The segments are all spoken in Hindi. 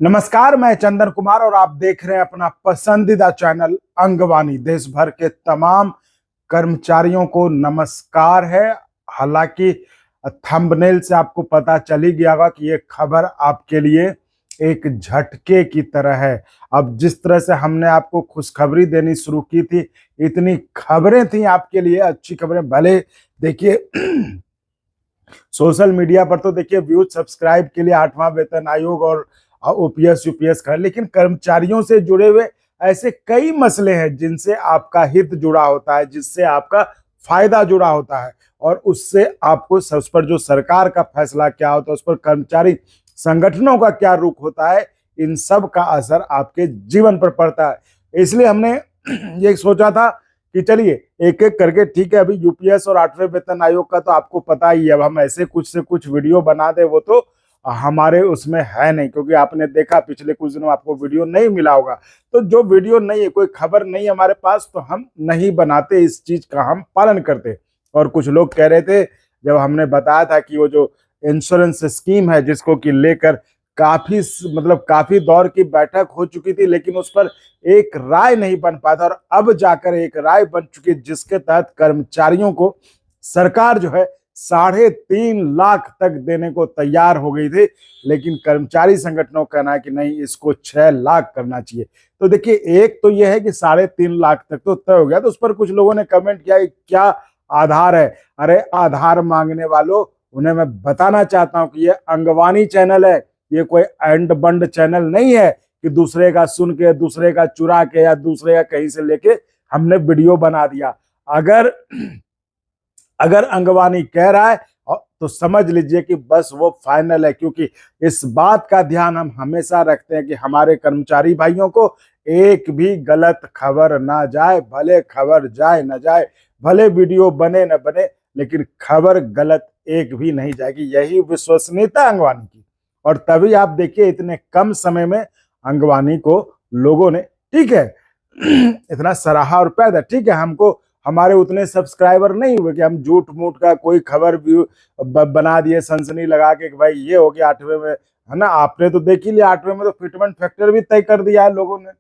नमस्कार, मैं चंदन कुमार और आप देख रहे हैं अपना पसंदीदा चैनल अंगवानी। देश भर के तमाम कर्मचारियों को नमस्कार है। हालांकि थंबनेल से आपको पता चल ही गया होगा कि ये खबर आपके लिए एक झटके की तरह है। अब जिस तरह से हमने आपको खुशखबरी देनी शुरू की थी, इतनी खबरें थी आपके लिए, अच्छी खबरें। भले देखिए सोशल मीडिया पर तो देखिए व्यूज सब्सक्राइब के लिए 8वां वेतन आयोग और ओपीएस यूपीएस का, लेकिन कर्मचारियों से जुड़े हुए ऐसे कई मसले हैं जिनसे आपका हित जुड़ा होता है, जिससे आपका फायदा जुड़ा होता है और उससे आपको उस पर जो सरकार का फैसला क्या होता है, उस पर कर्मचारी संगठनों का क्या रुख होता है, इन सब का असर आपके जीवन पर पड़ता है। इसलिए हमने ये सोचा था कि चलिए एक एक करके, ठीक है, अभी यूपीएस और 8वें वेतन आयोग का तो आपको पता ही है। अब हम ऐसे कुछ से कुछ वीडियो बना दे वो तो हमारे उसमें है नहीं, क्योंकि आपने देखा पिछले कुछ दिनों आपको वीडियो नहीं मिला होगा। तो जो वीडियो नहीं है, कोई खबर नहीं है हमारे पास, तो हम नहीं बनाते, इस चीज का हम पालन करते। और कुछ लोग कह रहे थे, जब हमने बताया था कि वो जो इंश्योरेंस स्कीम है जिसको कि लेकर काफी दौर की बैठक हो चुकी थी, लेकिन उस पर एक राय नहीं बन पाया था, और अब जाकर एक राय बन चुकी, जिसके तहत कर्मचारियों को सरकार जो है 3.5 लाख तक देने को तैयार हो गई थी। लेकिन कर्मचारी संगठनों का कहना है कि नहीं, इसको 6 लाख करना चाहिए। तो देखिए, एक तो यह है कि 3.5 लाख तक तो तय हो गया। तो उस पर कुछ लोगों ने कमेंट किया, क्या आधार है? अरे आधार मांगने वालों, उन्हें मैं बताना चाहता हूं कि ये अंगवानी चैनल है, ये कोई एंड बंड चैनल नहीं है कि दूसरे का सुन के, दूसरे का चुरा के या दूसरे का कहीं से लेके हमने वीडियो बना दिया। अगर अंगवानी कह रहा है तो समझ लीजिए कि बस वो फाइनल है, क्योंकि इस बात का ध्यान हम हमेशा रखते हैं कि हमारे कर्मचारी भाइयों को एक भी गलत खबर ना जाए। भले खबर जाए ना जाए, भले वीडियो बने न बने, लेकिन खबर गलत एक भी नहीं जाएगी। यही विश्वसनीयता अंगवानी की। और तभी आप देखिए इतने कम समय में अंगवानी को लोगों ने, ठीक है, इतना सराहा और पैदा। ठीक है, हमको हमारे उतने सब्सक्राइबर नहीं हुए कि हम झूठ मूठ का कोई खबर भी बना दिए सनसनी लगा के कि भाई ये हो गया 8वें में, है ना। आपने तो देख ही लिया, 8वें में तो फिटमेंट फैक्टर भी तय कर दिया है लोगों ने,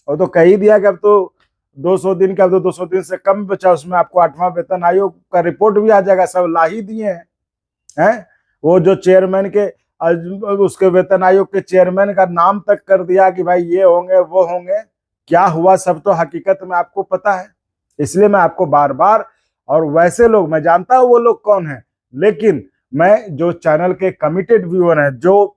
और तो कह ही दिया कि अब तो 200 दिन का, अब तो 200 दिन से कम बचा, उसमें आपको 8वां वेतन आयोग का रिपोर्ट भी आ जाएगा। सब ला ही दिए हैं। वो जो चेयरमैन के, उसके वेतन आयोग के चेयरमैन का नाम तक कर दिया कि भाई ये होंगे वो होंगे। क्या हुआ सब तो हकीकत में आपको पता है। इसलिए मैं आपको बार बार, और वैसे लोग मैं जानता हूं वो लोग कौन है, लेकिन मैं जो चैनल के कमिटेड व्यूअर हैं, जो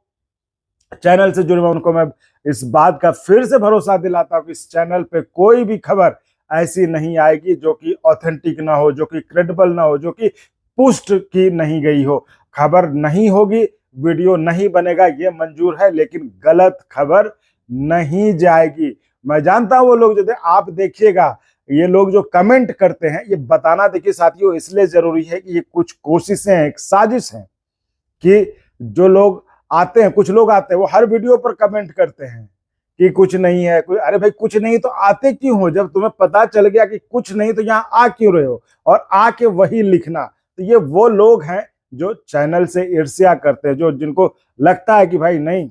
चैनल से जुड़े हुए, उनको मैं इस बात का फिर से भरोसा दिलाता हूं कि इस चैनल पे कोई भी खबर ऐसी नहीं आएगी जो कि ऑथेंटिक ना हो, जो कि क्रेडिबल ना हो, जो कि पुष्ट की नहीं गई हो। खबर नहीं होगी, वीडियो नहीं बनेगा, ये मंजूर है, लेकिन गलत खबर नहीं जाएगी। मैं जानता हूं वो लोग जो आप देखिएगा, ये लोग जो कमेंट करते हैं, ये बताना देखिए साथियों इसलिए जरूरी है कि ये कुछ कोशिशें हैं, एक साजिश है कि जो लोग आते हैं, कुछ लोग आते हैं, वो हर वीडियो पर कमेंट करते हैं कि कुछ नहीं है, कोई। अरे भाई, कुछ नहीं तो आते क्यों हो? जब तुम्हें पता चल गया कि कुछ नहीं तो यहाँ आ क्यों रहे हो, और आके वही लिखना। तो ये वो लोग हैं जो चैनल से ईर्ष्या करते हैं, जो जिनको लगता है कि भाई नहीं।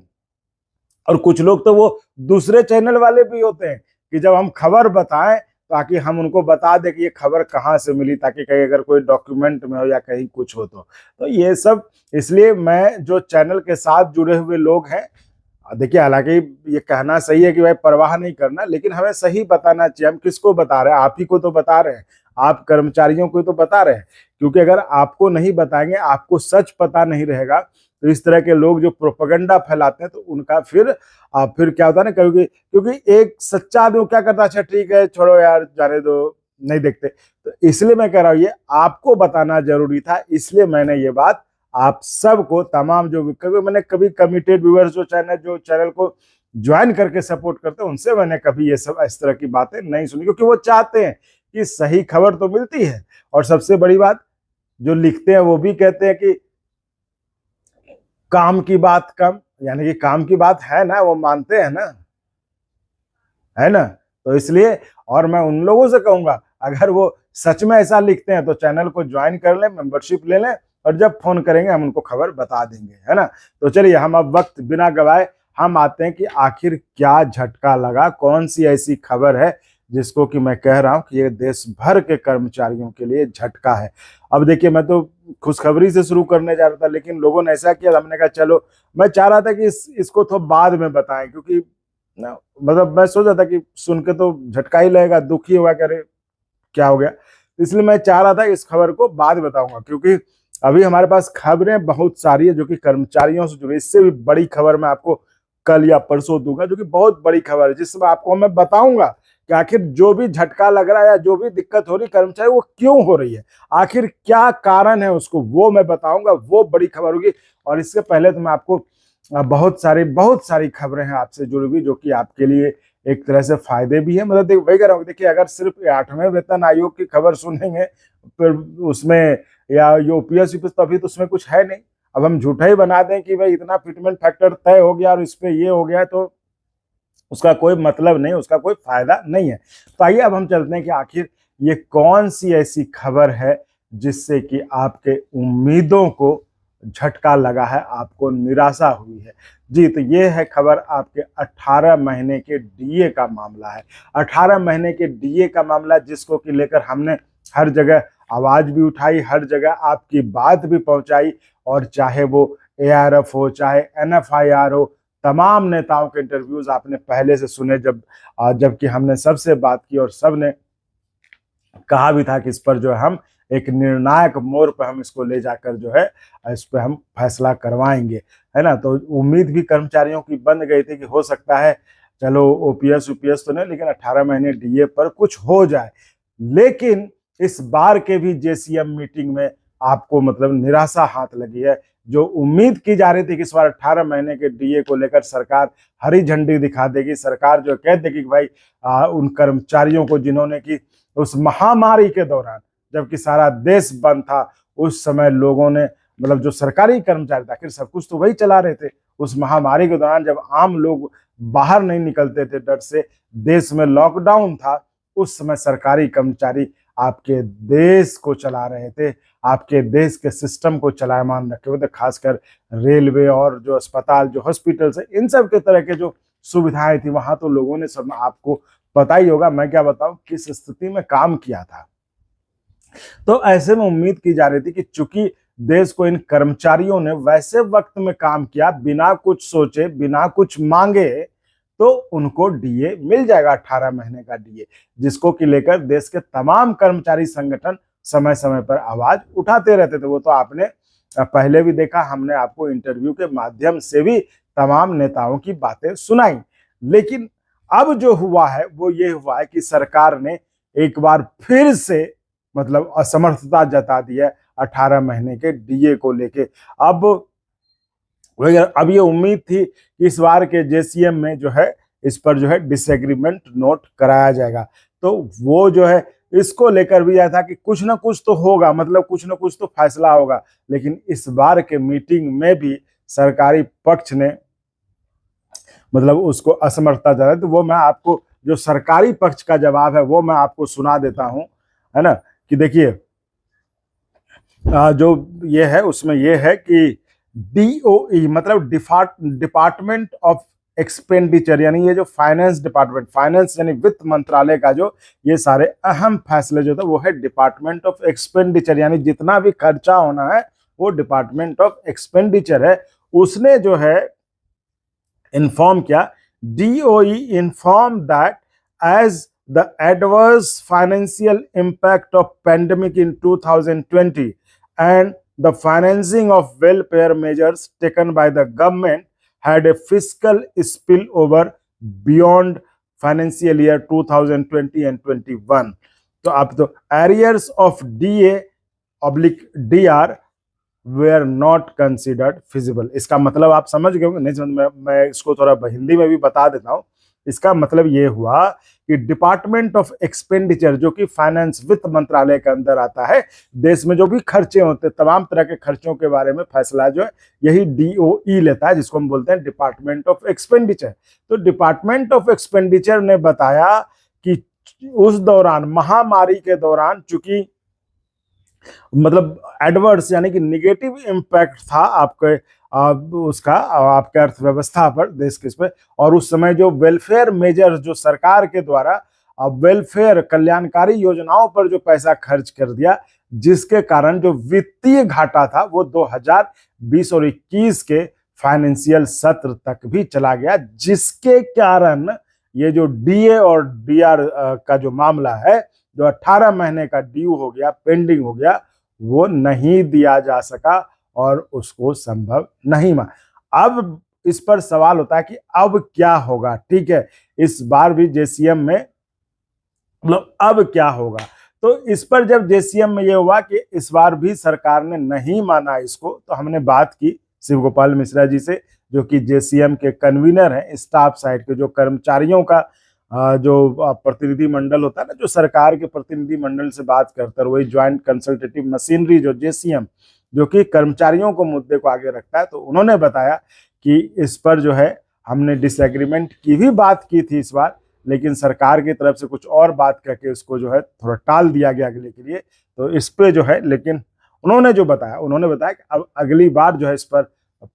और कुछ लोग तो वो दूसरे चैनल वाले भी होते हैं कि जब हम खबर बताएं ताकि हम उनको बता दें कि ये खबर कहाँ से मिली, ताकि कहीं अगर कोई डॉक्यूमेंट में हो या कहीं कुछ हो तो ये सब। इसलिए मैं, जो चैनल के साथ जुड़े हुए लोग हैं, देखिए हालांकि ये कहना सही है कि भाई परवाह नहीं करना, लेकिन हमें सही बताना चाहिए। हम किसको बता रहे हैं? आप ही को तो बता रहे हैं, आप कर्मचारियों को तो बता रहे हैं। क्योंकि अगर आपको नहीं बताएंगे, आपको सच पता नहीं रहेगा, तो इस तरह के लोग जो प्रोपेगेंडा फैलाते हैं, तो उनका फिर क्या होता है ना, क्योंकि एक सच्चा आदमी क्या करता है, अच्छा ठीक है छोड़ो यार, जाने दो, नहीं देखते। तो इसलिए मैं कह रहा हूँ, ये आपको बताना जरूरी था। इसलिए मैंने ये बात आप सबको, तमाम जो मैंने कभी कमिटेड व्यूअर्स जो चैनल को ज्वाइन करके सपोर्ट करते हैं, उनसे मैंने कभी ये सब इस तरह की बातें नहीं सुनी, क्योंकि वो चाहते हैं कि सही खबर तो मिलती है। और सबसे बड़ी बात, जो लिखते हैं वो भी कहते हैं कि काम की बात कम, यानी कि काम की बात है ना, वो मानते हैं ना, है ना। तो इसलिए, और मैं उन लोगों से कहूंगा, अगर वो सच में ऐसा लिखते हैं तो चैनल को ज्वाइन कर लें, मेंबरशिप ले लें, और जब फोन करेंगे हम उनको खबर बता देंगे, है ना। तो चलिए, हम अब वक्त बिना गवाए हम आते हैं कि आखिर क्या झटका लगा, कौन सी ऐसी खबर है जिसको कि मैं कह रहा हूं कि ये देश भर के कर्मचारियों के लिए झटका है। अब देखिए, मैं तो खुशखबरी से शुरू करने जा रहा था, लेकिन लोगों ने ऐसा किया, हमने कहा चलो, मैं चाह रहा था कि इसको तो बाद में बताएं, क्योंकि ना, मतलब मैं सोच रहा था कि सुन के तो झटका ही लगेगा, दुख ही होगा, कह रहे क्या हो गया। इसलिए मैं चाह रहा था इस खबर को बाद बताऊंगा, क्योंकि अभी हमारे पास खबरें बहुत सारी है जो कि कर्मचारियों से जुड़ी। इससे भी बड़ी खबर मैं आपको कल या परसों दूंगा, जो कि बहुत बड़ी खबर है, जिसमें आपको मैं बताऊंगा कि आखिर जो भी झटका लग रहा है या जो भी दिक्कत हो रही कर्मचारी, वो क्यों हो रही है, आखिर क्या कारण है उसको, वो मैं बताऊंगा। वो बड़ी खबर होगी। और इससे पहले तो मैं आपको बहुत सारी खबरें हैं आपसे जुड़ी हुई, जो कि आपके लिए एक तरह से फायदे भी है। मतलब वही कह रहा हूँ, देखिए, अगर सिर्फ 8वें वेतन आयोग की खबर सुनेंगे फिर उसमें, या यूपीएस यूपीएस, तो अभी तो उसमें कुछ है नहीं। अब हम झूठा ही बना दें कि भाई इतना फिटमेंट फैक्टर तय हो गया और इस पे ये हो गया, तो उसका कोई मतलब नहीं, उसका कोई फायदा नहीं है। तो आइए अब हम चलते हैं कि आखिर ये कौन सी ऐसी खबर है जिससे कि आपके उम्मीदों को झटका लगा है, आपको निराशा हुई है। जी, तो ये है खबर आपके 18 महीने के डीए का मामला है। 18 महीने के डीए का मामला, जिसको कि लेकर हमने हर जगह आवाज भी उठाई, हर जगह आपकी बात भी पहुंचाई, और चाहे वो एआरएफ हो, चाहे एनएफआईआर हो, तमाम नेताओं के इंटरव्यूज आपने पहले से सुने, जबकि हमने सबसे बात की, और सबने कहा भी था कि इस पर जो है हम एक निर्णायक मोड़ पर हम इसको ले जाकर जो है इस पर हम फैसला करवाएंगे, है ना। तो उम्मीद भी कर्मचारियों की बन गई थी कि हो सकता है चलो ओपीएस यूपीएस तो नहीं, लेकिन 18 महीने डीए पर कुछ हो जाए। लेकिन इस बार के भी जेसीएम मीटिंग में आपको मतलब निराशा हाथ लगी है। जो उम्मीद की जा रही थी कि इस बार 18 महीने के डीए को लेकर सरकार हरी झंडी दिखा देगी, सरकार जो कह देगी कि भाई उन कर्मचारियों को जिन्होंने की उस महामारी के दौरान, जबकि सारा देश बंद था, उस समय लोगों ने, मतलब जो सरकारी कर्मचारी था, आखिर सब कुछ तो वही चला रहे थे। उस महामारी के दौरान जब आम लोग बाहर नहीं निकलते थे डर से, देश में लॉकडाउन था, उस समय सरकारी कर्मचारी आपके देश को चला रहे थे, आपके देश के सिस्टम को चलायमान रखे हुए थे। खासकर रेलवे और जो अस्पताल, जो हॉस्पिटल है, इन सब के तरह के जो सुविधाएं थी, वहां तो लोगों ने सब, आपको पता ही होगा, मैं क्या बताऊं किस स्थिति में काम किया था। तो ऐसे में उम्मीद की जा रही थी कि चूंकि देश को इन कर्मचारियों ने वैसे वक्त में काम किया, बिना कुछ सोचे, बिना कुछ मांगे, तो उनको डीए मिल जाएगा, 18 महीने का डीए, जिसको कि लेकर देश के तमाम कर्मचारी संगठन समय समय पर आवाज उठाते रहते थे। वो तो आपने पहले भी देखा, हमने आपको इंटरव्यू के माध्यम से भी तमाम नेताओं की बातें सुनाई। लेकिन अब जो हुआ है वो ये हुआ है कि सरकार ने एक बार फिर से मतलब असमर्थता जता दी है 18 महीने के डीए को लेके। अब ये उम्मीद थी कि इस बार के जेसीएम में जो है इस पर जो है डिसएग्रीमेंट नोट कराया जाएगा। तो वो जो है इसको लेकर भी आया था कि कुछ ना कुछ तो होगा, मतलब कुछ ना कुछ तो फैसला होगा। लेकिन इस बार के मीटिंग में भी सरकारी पक्ष ने मतलब उसको असमर्थता जताई। तो वो मैं आपको, जो सरकारी पक्ष का जवाब है वो मैं आपको सुना देता हूं, है ना। कि देखिए, जो ये है उसमें ये है कि डीओई मतलब डिपार्टमेंट ऑफ एक्सपेंडिचर, यानी ये जो फाइनेंस डिपार्टमेंट, फाइनेंस यानी वित्त मंत्रालय का जो ये सारे अहम फैसले जो था वो है डिपार्टमेंट ऑफ एक्सपेंडिचर, यानी जितना भी खर्चा होना है वो डिपार्टमेंट ऑफ एक्सपेंडिचर है। उसने जो है इन्फॉर्म किया, DOE inform that as the adverse financial impact of pandemic in 2020 and the financing of welfare measures taken by the government had a fiscal spillover beyond financial year 2020 and 21. तो अब तो arrears of DA/DR were not considered feasible। इसका मतलब आप समझ गए होंगे, नहीं समझ, मैं इसको थोड़ा हिंदी में भी बता देता हूं। इसका मतलब ये हुआ कि डिपार्टमेंट ऑफ एक्सपेंडिचर, जो कि फाइनेंस वित्त मंत्रालय के अंदर आता है, देश में जो भी खर्चे होते हैं, तमाम तरह के खर्चों के बारे में फैसला जो है यही डीओई लेता है, जिसको हम बोलते हैं डिपार्टमेंट ऑफ एक्सपेंडिचर। तो डिपार्टमेंट ऑफ एक्सपेंडिचर ने बताया कि उस दौरान, महामारी के दौरान, चूंकि मतलब एडवर्स यानी कि निगेटिव इम्पैक्ट था आपके उसका आपके अर्थव्यवस्था पर, देश के इस पे। और उस समय जो वेलफेयर मेजर्स जो सरकार के द्वारा वेलफेयर कल्याणकारी योजनाओं पर जो पैसा खर्च कर दिया, जिसके कारण जो वित्तीय घाटा था वो 2020 और 21 के फाइनेंशियल सत्र तक भी चला गया, जिसके कारण ये जो डीए और डीआर का जो मामला है, जो 18 महीने का ड्यू हो गया, पेंडिंग हो गया, वो नहीं दिया जा सका और उसको संभव नहीं माना। अब इस पर सवाल होता है कि अब क्या होगा। ठीक है, इस बार भी जेसीएम में मतलब अब क्या होगा। तो इस पर जब जेसीएम में ये हुआ कि इस बार भी सरकार ने नहीं माना इसको, तो हमने बात की शिव गोपाल मिश्रा जी से, जो कि जेसीएम के कन्वीनर हैं, स्टाफ साइड के जो कर्मचारियों का जो प्रतिनिधि मंडल होता है ना, जो सरकार के प्रतिनिधि मंडल से बात करता है, वही ज्वाइंट कंसल्टेटिव मशीनरी जो जेसीएम, जो कि कर्मचारियों को मुद्दे को आगे रखता है। तो उन्होंने बताया कि इस पर जो है हमने डिसएग्रीमेंट की भी बात की थी इस बार, लेकिन सरकार की तरफ से कुछ और बात करके उसको जो है थोड़ा टाल दिया गया अगले के लिए। तो इस पे जो है, लेकिन उन्होंने बताया कि अब अगली बार जो है इस पर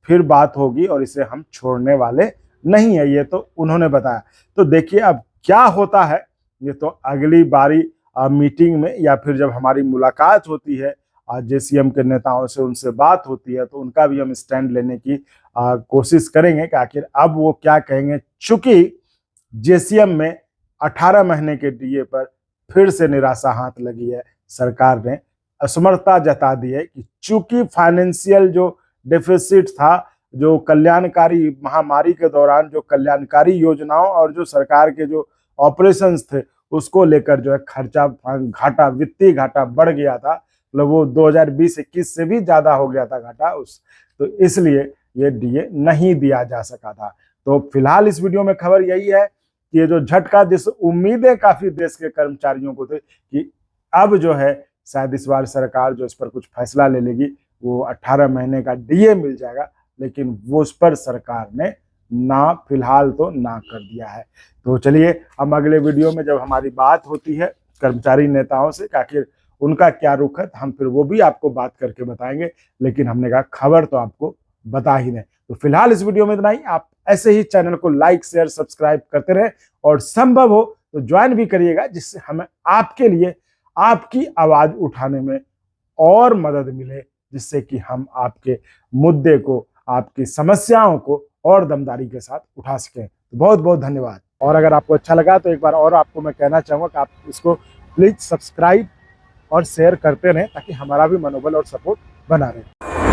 फिर बात होगी और इसे हम छोड़ने वाले नहीं है, ये तो उन्होंने बताया। तो देखिए अब क्या होता है, ये तो अगली बारी मीटिंग में या फिर जब हमारी मुलाकात होती है जेसीएम के नेताओं से, उनसे बात होती है, तो उनका भी हम स्टैंड लेने की कोशिश करेंगे कि आखिर अब वो क्या कहेंगे। चूंकि जेसीएम में 18 महीने के डीए पर फिर से निराशा हाथ लगी है, सरकार ने असमर्थता जता दी है कि चूंकि फाइनेंशियल जो डेफिसिट था, जो कल्याणकारी महामारी के दौरान जो कल्याणकारी योजनाओं और जो सरकार के जो ऑपरेशंस थे, उसको लेकर जो है खर्चा घाटा, वित्तीय घाटा बढ़ गया था। मतलब वो 2020-21 से भी ज्यादा हो गया था घाटा उस, तो इसलिए ये डीए नहीं दिया जा सका था। तो फिलहाल इस वीडियो में खबर यही है कि ये जो झटका, जिस उम्मीदें काफी देश के कर्मचारियों को थे कि अब जो है शायद इस बार सरकार जो इस पर कुछ फैसला ले लेगी, वो 18 महीने का डीए मिल जाएगा, लेकिन वो उस पर सरकार ने ना, फिलहाल तो ना कर दिया है। तो चलिए हम अगले वीडियो में जब हमारी बात होती है कर्मचारी नेताओं से, आखिर उनका क्या रुख है, हम फिर वो भी आपको बात करके बताएंगे। लेकिन हमने कहा खबर तो आपको बता ही दें। तो फिलहाल इस वीडियो में इतना ही। आप ऐसे ही चैनल को लाइक शेयर सब्सक्राइब करते रहें और संभव हो तो ज्वाइन भी करिएगा, जिससे हमें आपके लिए आपकी आवाज उठाने में और मदद मिले, जिससे कि हम आपके मुद्दे को, आपकी समस्याओं को और दमदारी के साथ उठा सकें। तो बहुत बहुत धन्यवाद। और अगर आपको अच्छा लगा तो एक बार और आपको मैं कहना चाहूँगा कि आप इसको प्लीज सब्सक्राइब और शेयर करते रहें, ताकि हमारा भी मनोबल और सपोर्ट बना रहे।